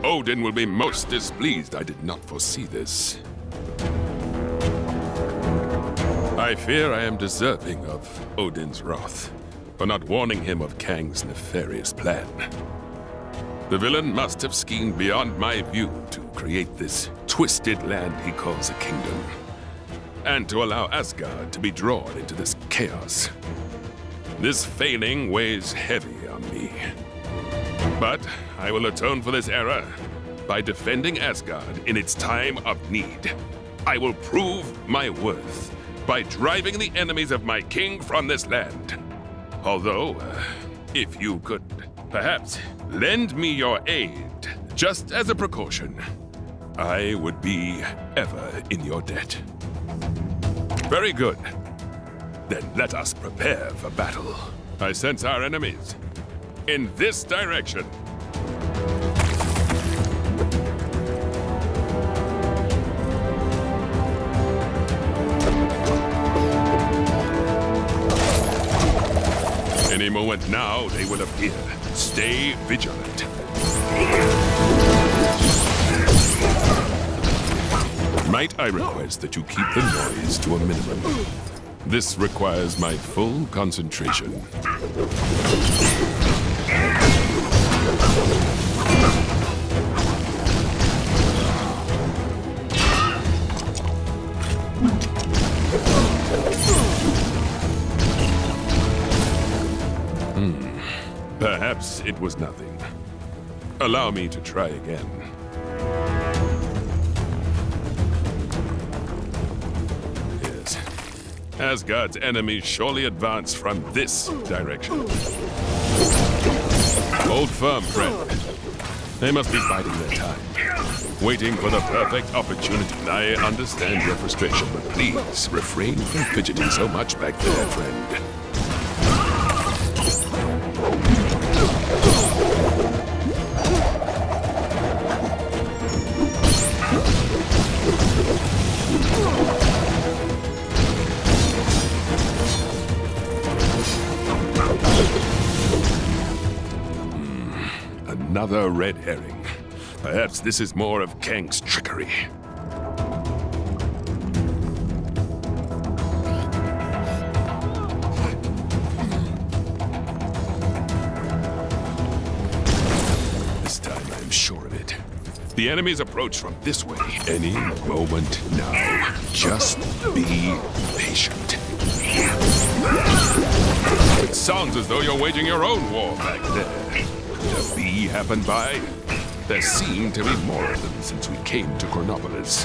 Odin will be most displeased. I did not foresee this. I fear I am deserving of Odin's wrath for not warning him of Kang's nefarious plan. The villain must have schemed beyond my view to create this twisted land he calls a kingdom, and to allow Asgard to be drawn into this chaos. This failing weighs heavy on me. But I will atone for this error by defending Asgard in its time of need. I will prove my worth by driving the enemies of my king from this land. Although, if you could perhaps lend me your aid, just as a precaution, I would be ever in your debt. Very good. Then let us prepare for battle. I sense our enemies in this direction. Any moment now, they will appear. Stay vigilant. Might I request that you keep the noise to a minimum? This requires my full concentration. Perhaps it was nothing. Allow me to try again. Yes. Asgard's enemies surely advance from this direction. Hold firm, friend. They must be biding their time, waiting for the perfect opportunity. I understand your frustration, but please refrain from fidgeting so much back there, friend. Another red herring. Perhaps this is more of Kang's trickery. This time I'm sure of it. The enemies approach from this way any moment now. Just be patient. It sounds as though you're waging your own war back there. The bee happened by? There seem to be more of them since we came to Chronopolis.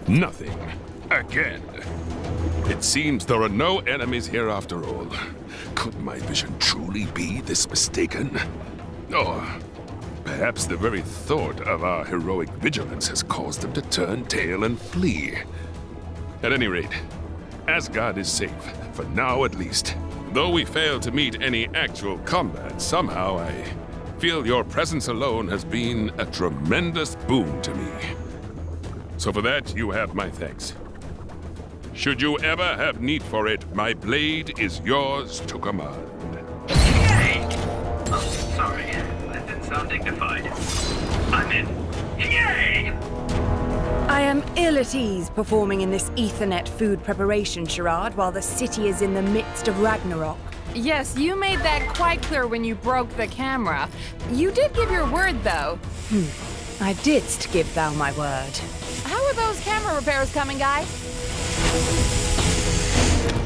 Nothing. Again. It seems there are no enemies here after all. Could my vision truly be this mistaken? Or perhaps the very thought of our heroic vigilance has caused them to turn tail and flee. At any rate, Asgard is safe, for now at least. Though we failed to meet any actual combat, somehow I feel your presence alone has been a tremendous boon to me. So for that, you have my thanks. Should you ever have need for it, my blade is yours to command. Yay! Oh, sorry. That didn't sound dignified. I'm in. Yay! I am ill at ease performing in this Ethernet food preparation charade while the city is in the midst of Ragnarok. Yes, you made that quite clear when you broke the camera. You did give your word, though. I didst give thou my word. How are those camera repairs coming, guys?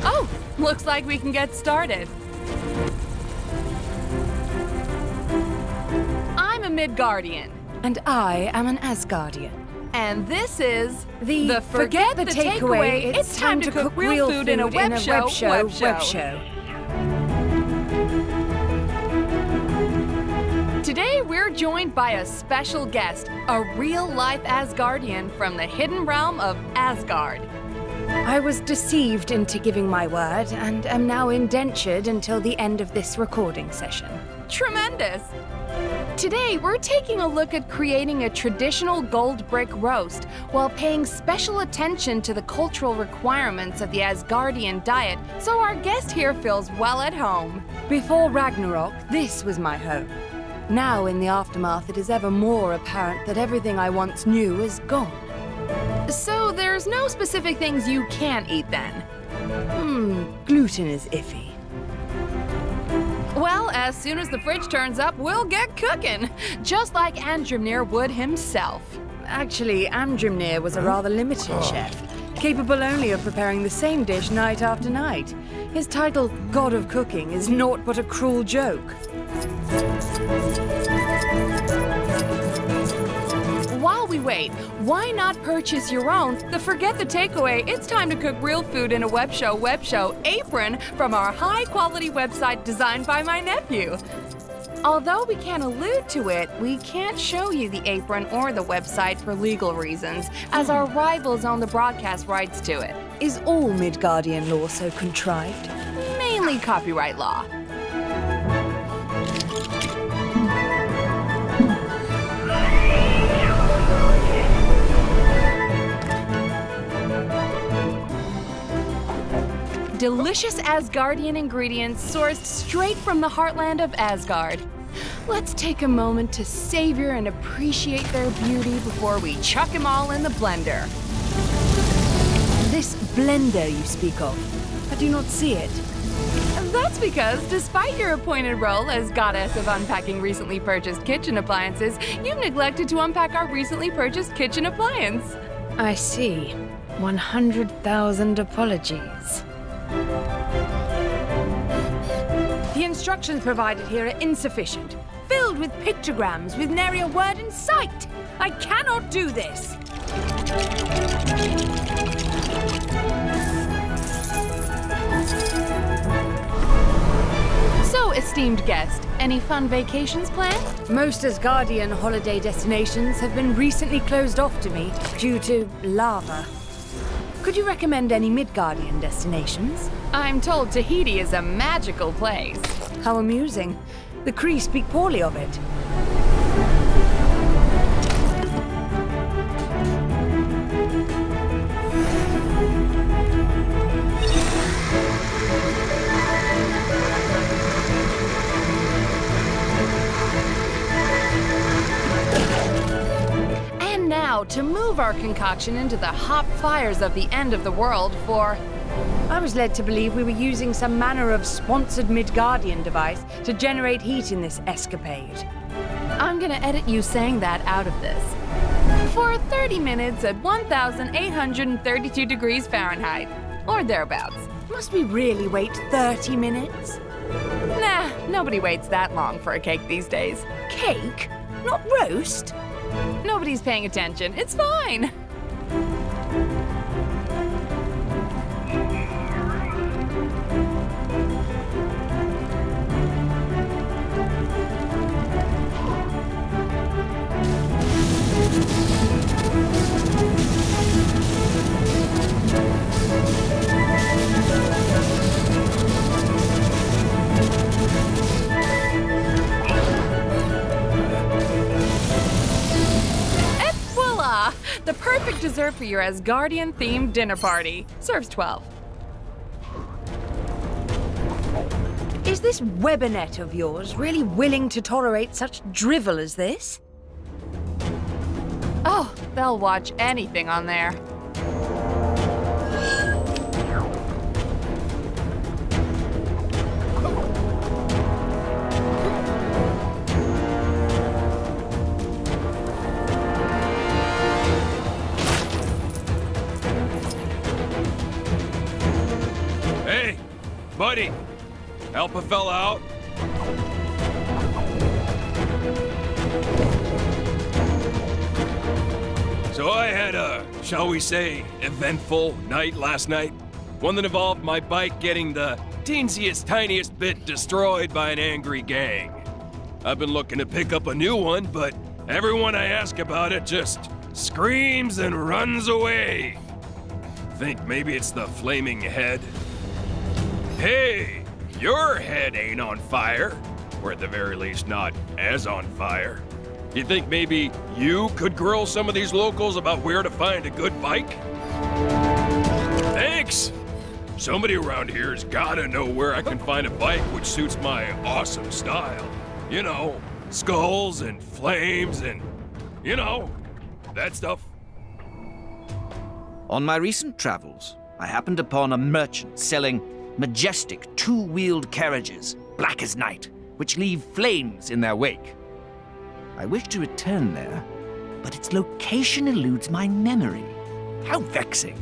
Oh, looks like we can get started. I'm a Midgardian. And I am an Asgardian. And this is the Forget the Takeaway. It's time to cook real food in a web show. Today we're joined by a special guest, a real-life Asgardian from the hidden realm of Asgard. I was deceived into giving my word and am now indentured until the end of this recording session. Tremendous! Today, we're taking a look at creating a traditional gold brick roast while paying special attention to the cultural requirements of the Asgardian diet so our guest here feels well at home. Before Ragnarok, this was my home. Now, in the aftermath, it is ever more apparent that everything I once knew is gone. So there's no specific things you can't eat then? Gluten is iffy. Well, as soon as the fridge turns up, we'll get cooking, just like Andrimnir would himself. Actually, Andrimnir was a rather limited chef, capable only of preparing the same dish night after night. His title, God of Cooking, is naught but a cruel joke. While we wait, why not purchase your own the Forget the Takeaway, It's Time to Cook Real Food in a Web Show apron from our high-quality website designed by my nephew. Although we can allude to it, we can't show you the apron or the website for legal reasons, as our rivals own the broadcast rights to it. Is all Midgardian law so contrived? Mainly copyright law. Delicious Asgardian ingredients sourced straight from the heartland of Asgard. Let's take a moment to savor and appreciate their beauty before we chuck them all in the blender. This blender you speak of, I do not see it. That's because, despite your appointed role as goddess of unpacking recently purchased kitchen appliances, you've neglected to unpack our recently purchased kitchen appliance. I see. 100,000 apologies. The instructions provided here are insufficient, filled with pictograms with nary a word in sight. I cannot do this. So, esteemed guest, any fun vacations planned? Most Asgardian holiday destinations have been recently closed off to me due to lava. Could you recommend any Midgardian destinations? I'm told Tahiti is a magical place. How amusing. The Kree speak poorly of it. To move our concoction into the hot fires of the end of the world for... I was led to believe we were using some manner of sponsored Midgardian device to generate heat in this escapade. I'm gonna edit you saying that out of this. For 30 minutes at 1,832 degrees Fahrenheit, or thereabouts. Must we really wait 30 minutes? Nah, nobody waits that long for a cake these days. Cake? Not roast? Nobody's paying attention. It's fine. The perfect dessert for your Asgardian-themed dinner party. Serves 12. Is this webinet of yours really willing to tolerate such drivel as this? Oh, they'll watch anything on there. Buddy, help a fella out. So I had a, shall we say, eventful night last night. One that involved my bike getting the teensiest, tiniest bit destroyed by an angry gang. I've been looking to pick up a new one, but everyone I ask about it just screams and runs away. Think maybe it's the flaming head? Hey, your head ain't on fire. or at the very least not as on fire. You think maybe you could grill some of these locals about where to find a good bike? Thanks! Somebody around here's gotta know where I can find a bike which suits my awesome style. You know, skulls and flames and, you know, that stuff. On my recent travels, I happened upon a merchant selling majestic two-wheeled carriages, black as night, which leave flames in their wake. I wish to return there, but its location eludes my memory. How vexing.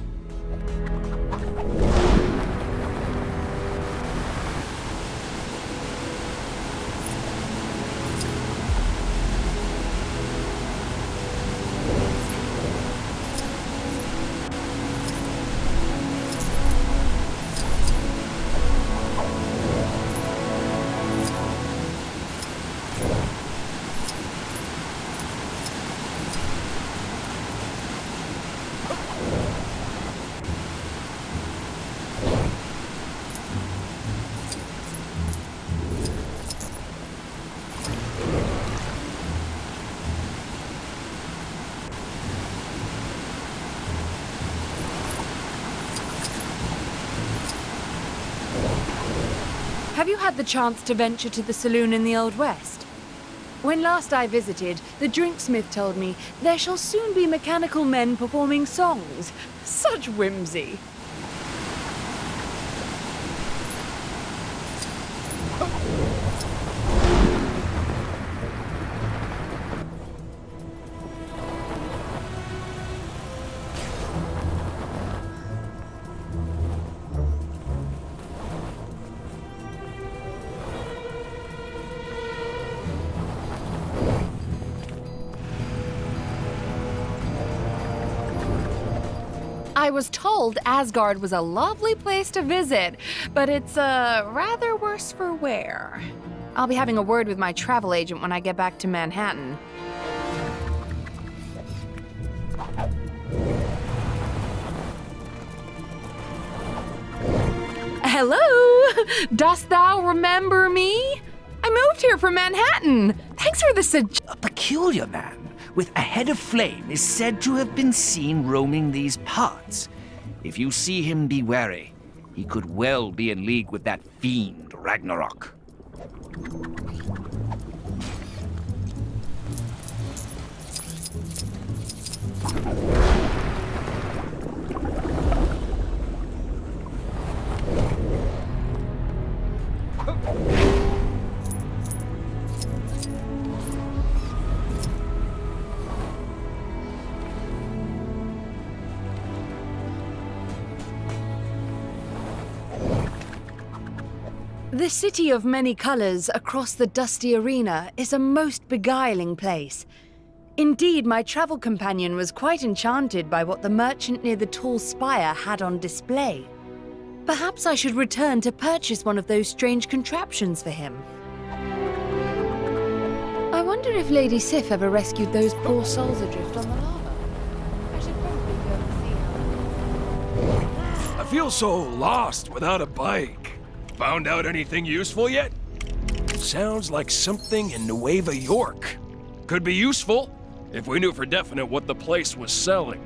Have you had the chance to venture to the saloon in the Old West? When last I visited, the drinksmith told me there shall soon be mechanical men performing songs. Such whimsy. I was told Asgard was a lovely place to visit, but it's rather worse for wear. I'll be having a word with my travel agent when I get back to Manhattan. Hello! Dost thou remember me? I moved here from Manhattan. Thanks for the A peculiar man with a head of flame is said to have been seen roaming these parts. If you see him, be wary. He could well be in league with that fiend, Ragnarok. The city of many colors across the dusty arena is a most beguiling place. Indeed, my travel companion was quite enchanted by what the merchant near the tall spire had on display. Perhaps I should return to purchase one of those strange contraptions for him. I wonder if Lady Sif ever rescued those poor souls adrift on the lava. I should probably go and see her. I feel so lost without a bike. Found out anything useful yet? Sounds like something in Nueva York. Could be useful if we knew for definite what the place was selling.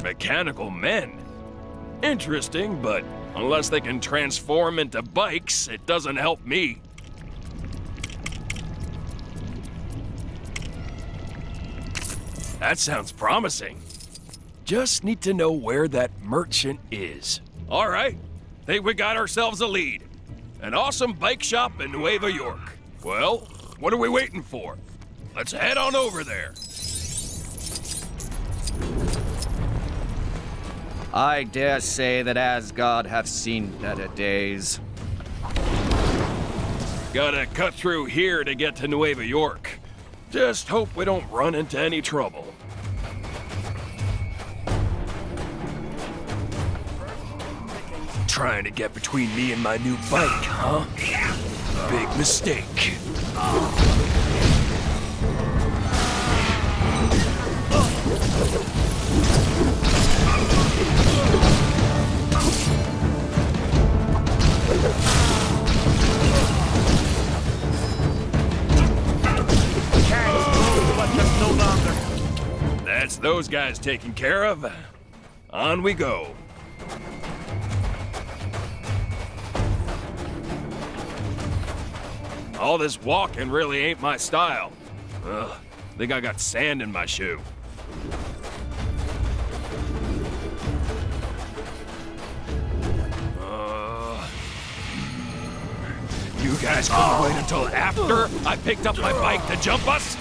Mechanical men. Interesting, but unless they can transform into bikes, it doesn't help me. That sounds promising. Just need to know where that merchant is. All right. Think we got ourselves a lead. An awesome bike shop in Nueva York. Well, what are we waiting for? Let's head on over there. I dare say that Asgard hath seen better days. Gotta cut through here to get to Nueva York. Just hope we don't run into any trouble. Trying to get between me and my new bike, huh? Big mistake. That's those guys taken care of. On we go. All this walking really ain't my style. Ugh, think I got sand in my shoe. You guys couldn't wait until after I picked up my bike to jump us?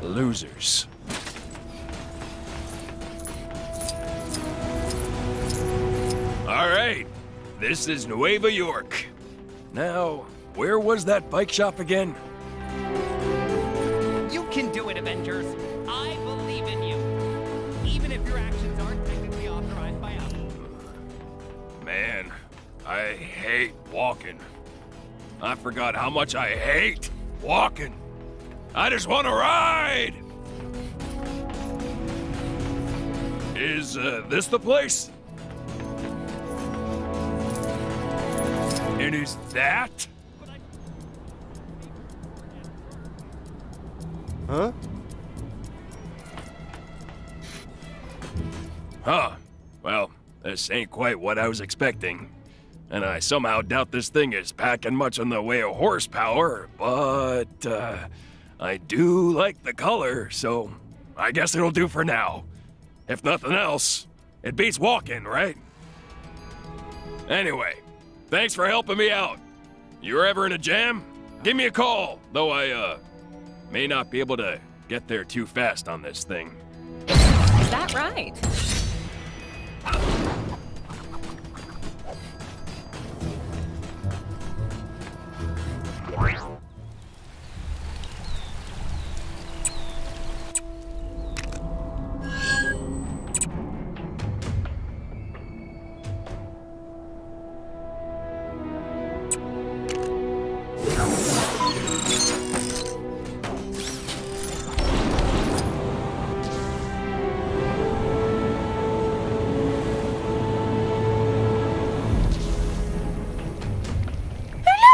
Losers. All right, this is Nueva York. Now, where was that bike shop again? You can do it, Avengers. I believe in you. Even if your actions aren't technically authorized by us. Man, I hate walking. I forgot how much I hate walking. I just want to ride! Is this the place? And is that? Huh? Huh. Well, this ain't quite what I was expecting. And I somehow doubt this thing is packing much in the way of horsepower, but, I do like the color, so I guess it'll do for now. If nothing else, it beats walking, right? Anyway, thanks for helping me out. You're ever in a jam? Give me a call, though I, may not be able to get there too fast on this thing. Is that right?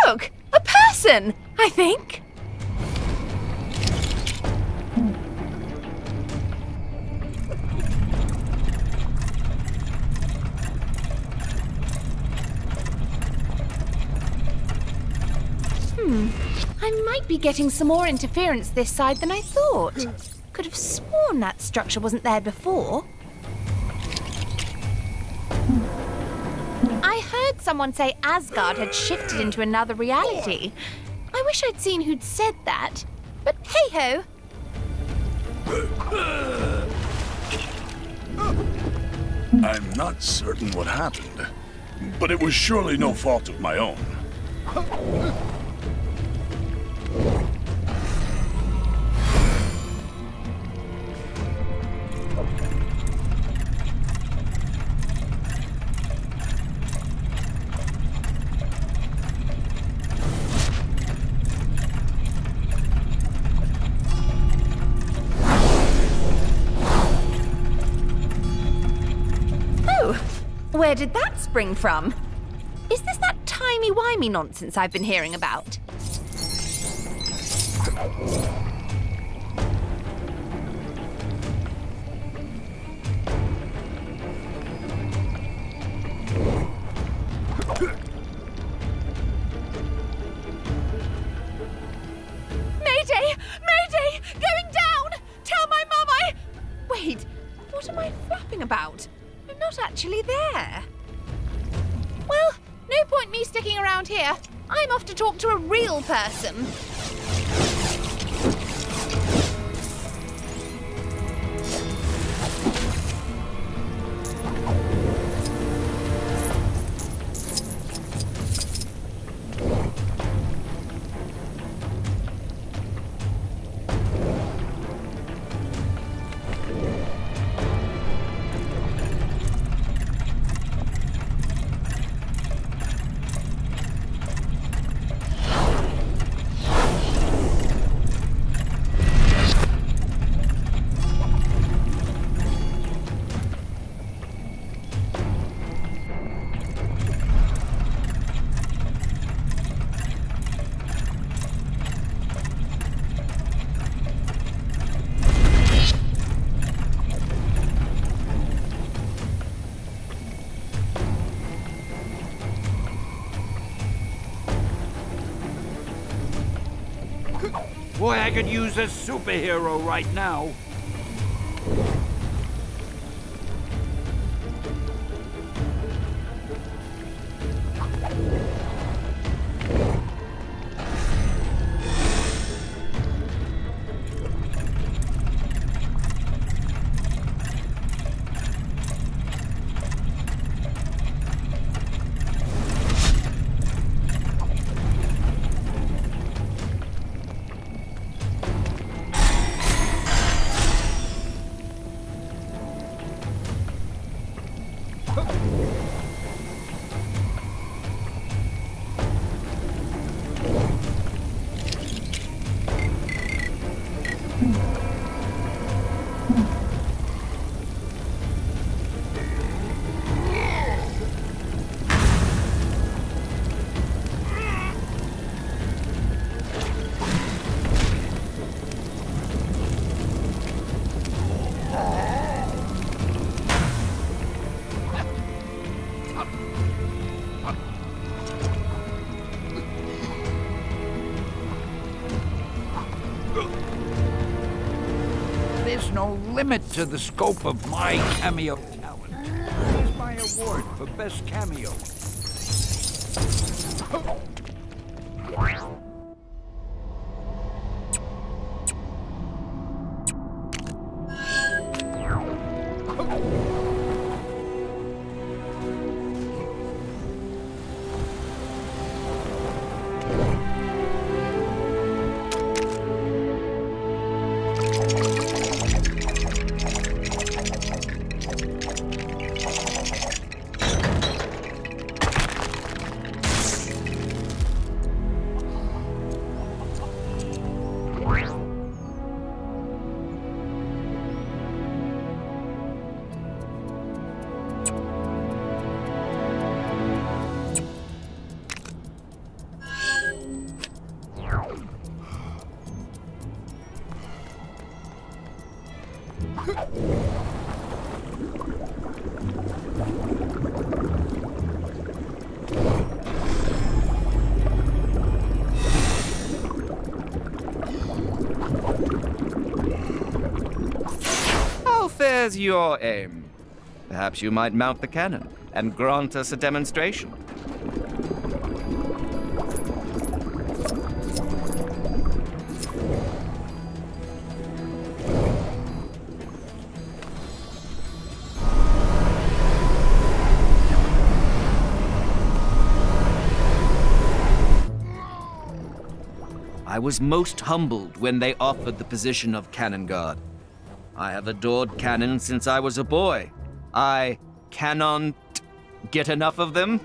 Look! A person, I think. I might be getting some more interference this side than I thought. Could have sworn that structure wasn't there before. I heard someone say Asgard had shifted into another reality. I wish I'd seen who'd said that. But hey-ho. I'm not certain what happened, but it was surely no fault of my own. Where did that spring from? Is this that timey-wimey nonsense I've been hearing about? Mayday! Mayday! Going down! Tell my mum I... Wait, what am I flapping about? I'm not actually there. Well, no point me sticking around here. I'm off to talk to a real person. Boy, I could use a superhero right now. There's no limit to the scope of my cameo talent. Here's my award for best cameo. How fares your aim? Perhaps you might mount the cannon and grant us a demonstration. I was most humbled when they offered the position of cannon guard. I have adored cannon since I was a boy. I cannot get enough of them.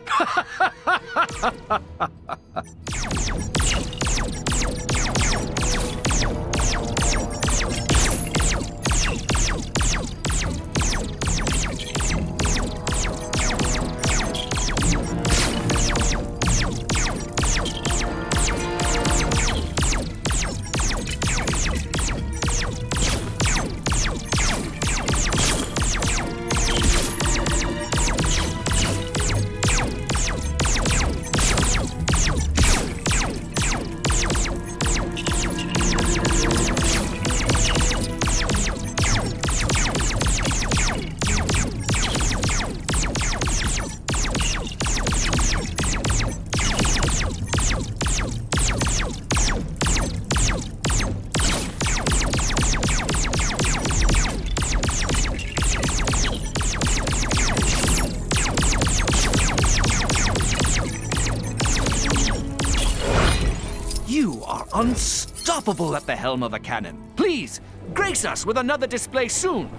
You are unstoppable at the helm of a cannon. Please, grace us with another display soon.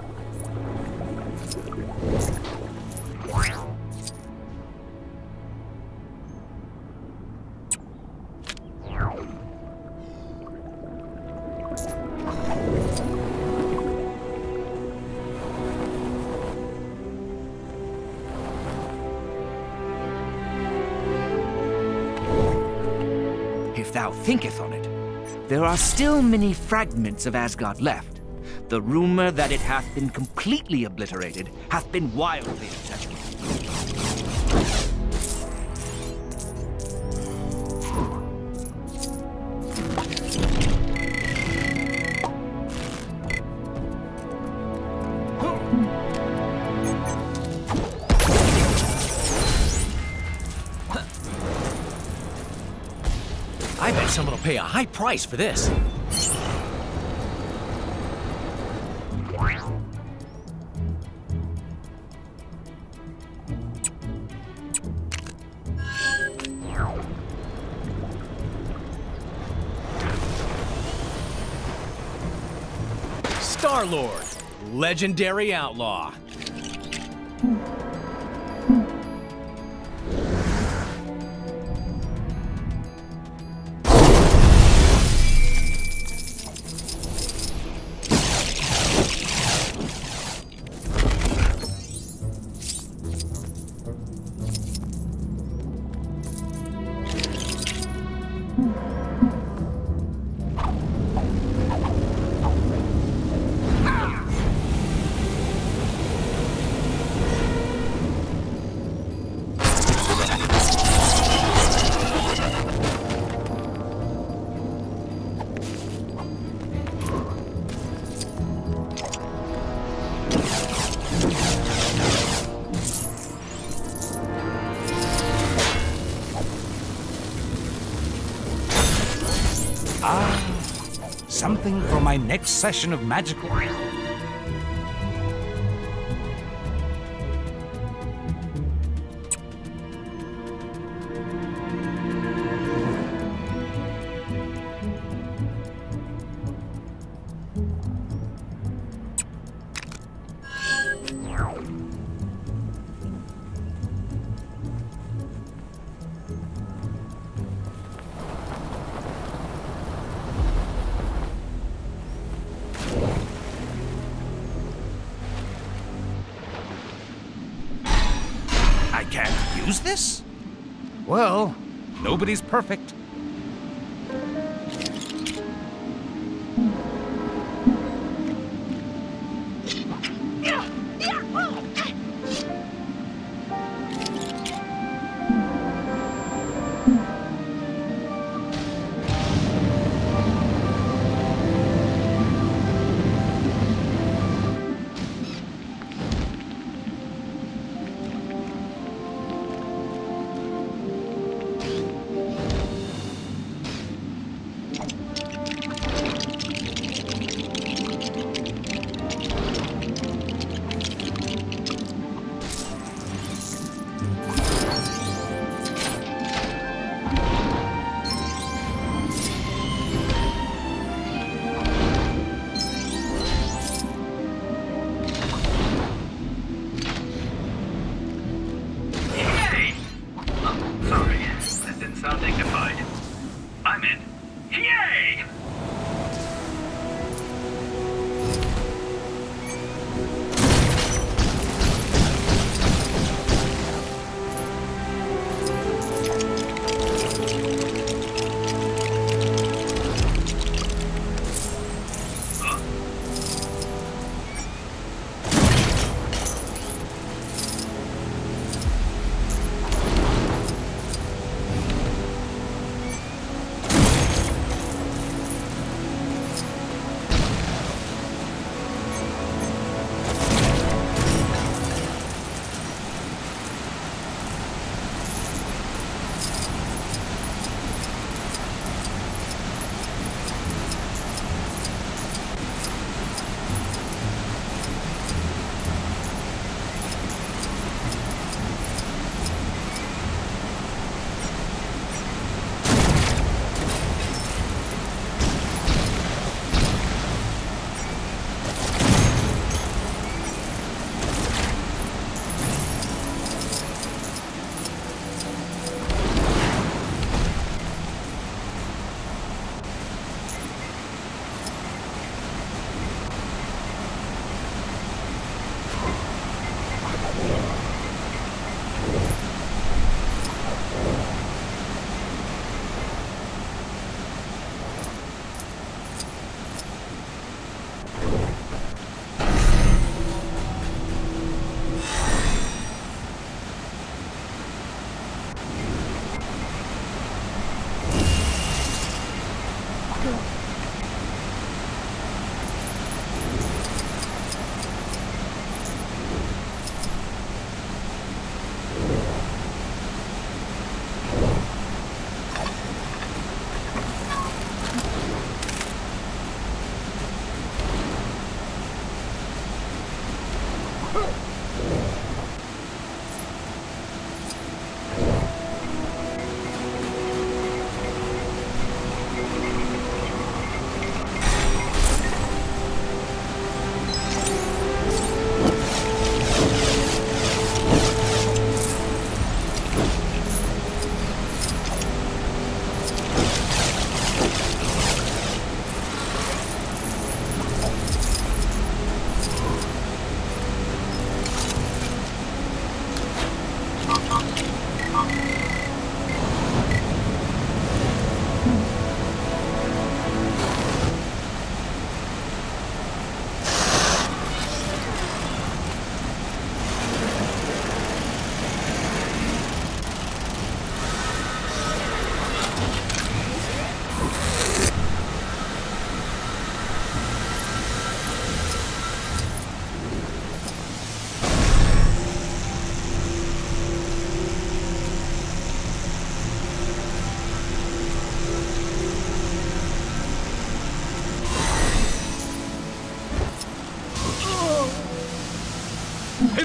If thou thinketh on it, there are still many fragments of Asgard left. The rumor that it hath been completely obliterated hath been wildly accepted. I bet someone will pay a high price for this. Star-Lord, legendary outlaw. Something for my next session of magical... I can't use this? Well, nobody's perfect.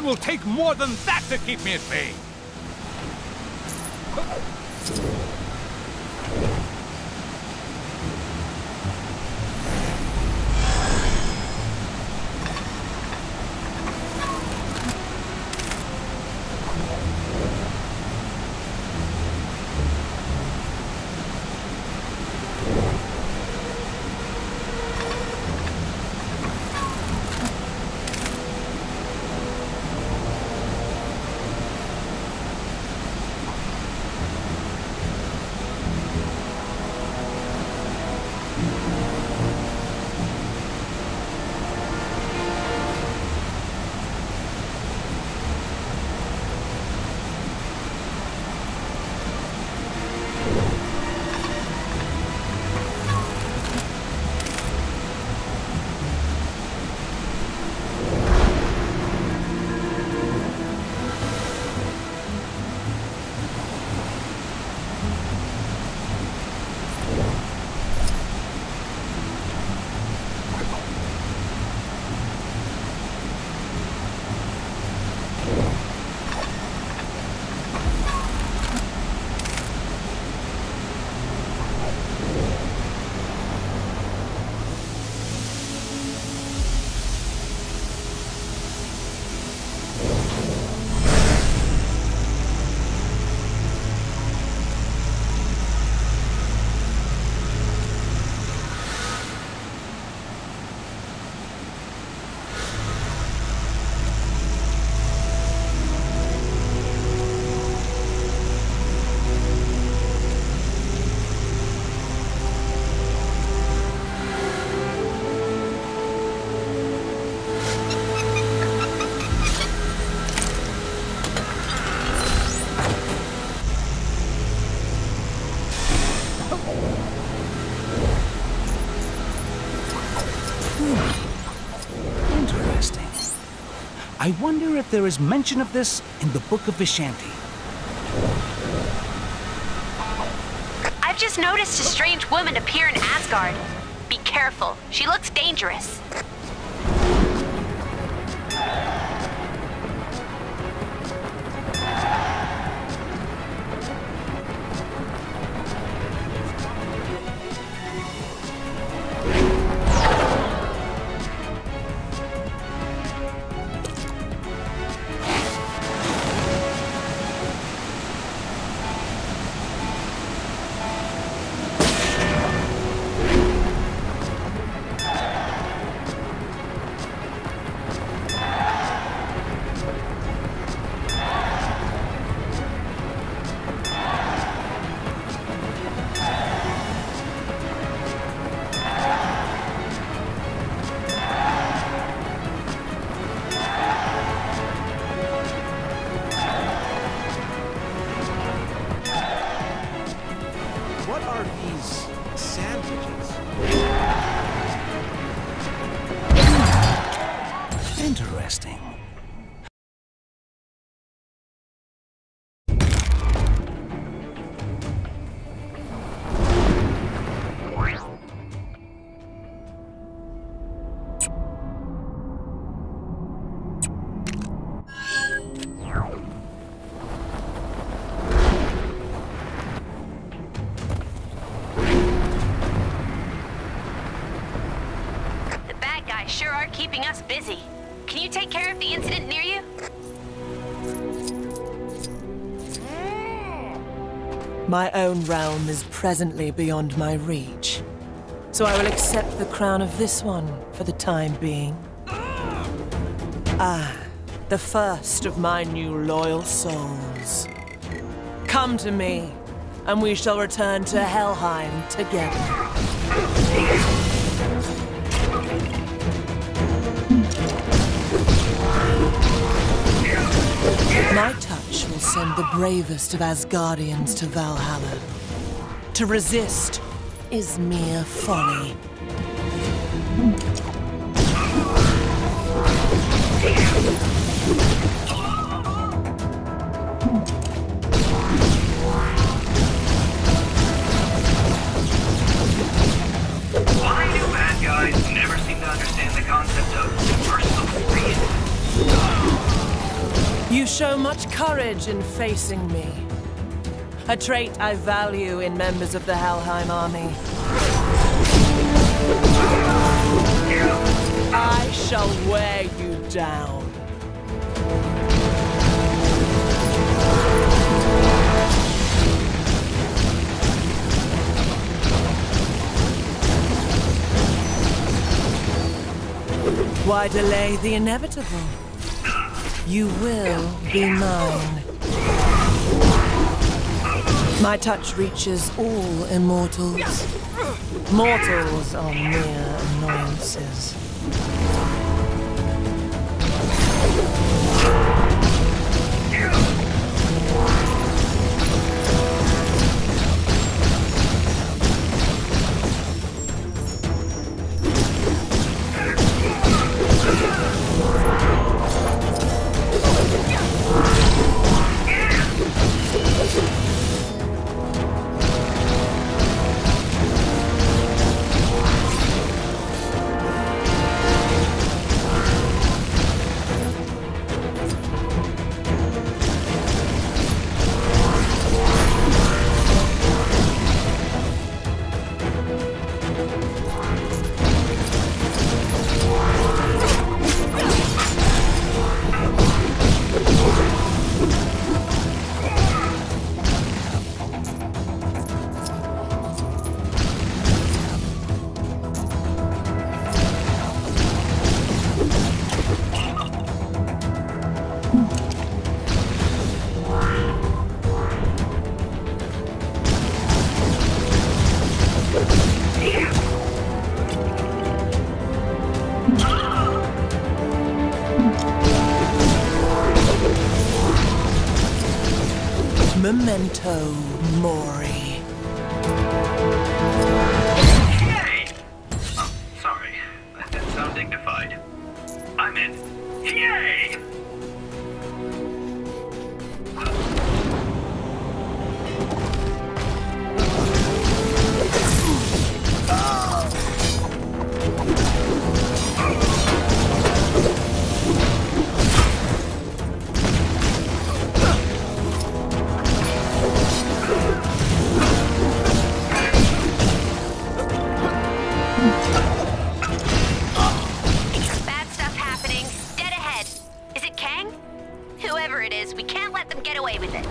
It will take more than that to keep me at bay. Interesting. I wonder if there is mention of this in the Book of Vishanti. I've just noticed a strange woman appear in Asgard. Be careful. She looks dangerous. Interesting. The bad guys sure are keeping us busy. Can you take care of the incident near you? My own realm is presently beyond my reach, so I will accept the crown of this one for the time being. Ah, the first of my new loyal souls. Come to me, and we shall return to Helheim together. My touch will send the bravest of Asgardians to Valhalla. To resist is mere folly. Why do bad guys never seem to understand the concept of personal freedom? show much courage in facing me. A trait I value in members of the Helheim army. I shall wear you down. Why delay the inevitable? You will be mine. My touch reaches all immortals. Mortals are mere annoyances. Memento Mori. Yay! Oh, sorry. That didn't sound dignified. I meant, yay! Bad stuff happening. Dead ahead. Is it Kang? Whoever it is, we can't let them get away with it.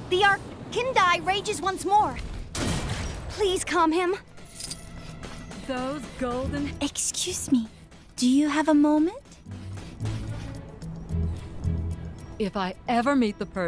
The Arkindai rages once more. Please calm him. Those golden... Excuse me. Do you have a moment? If I ever meet the person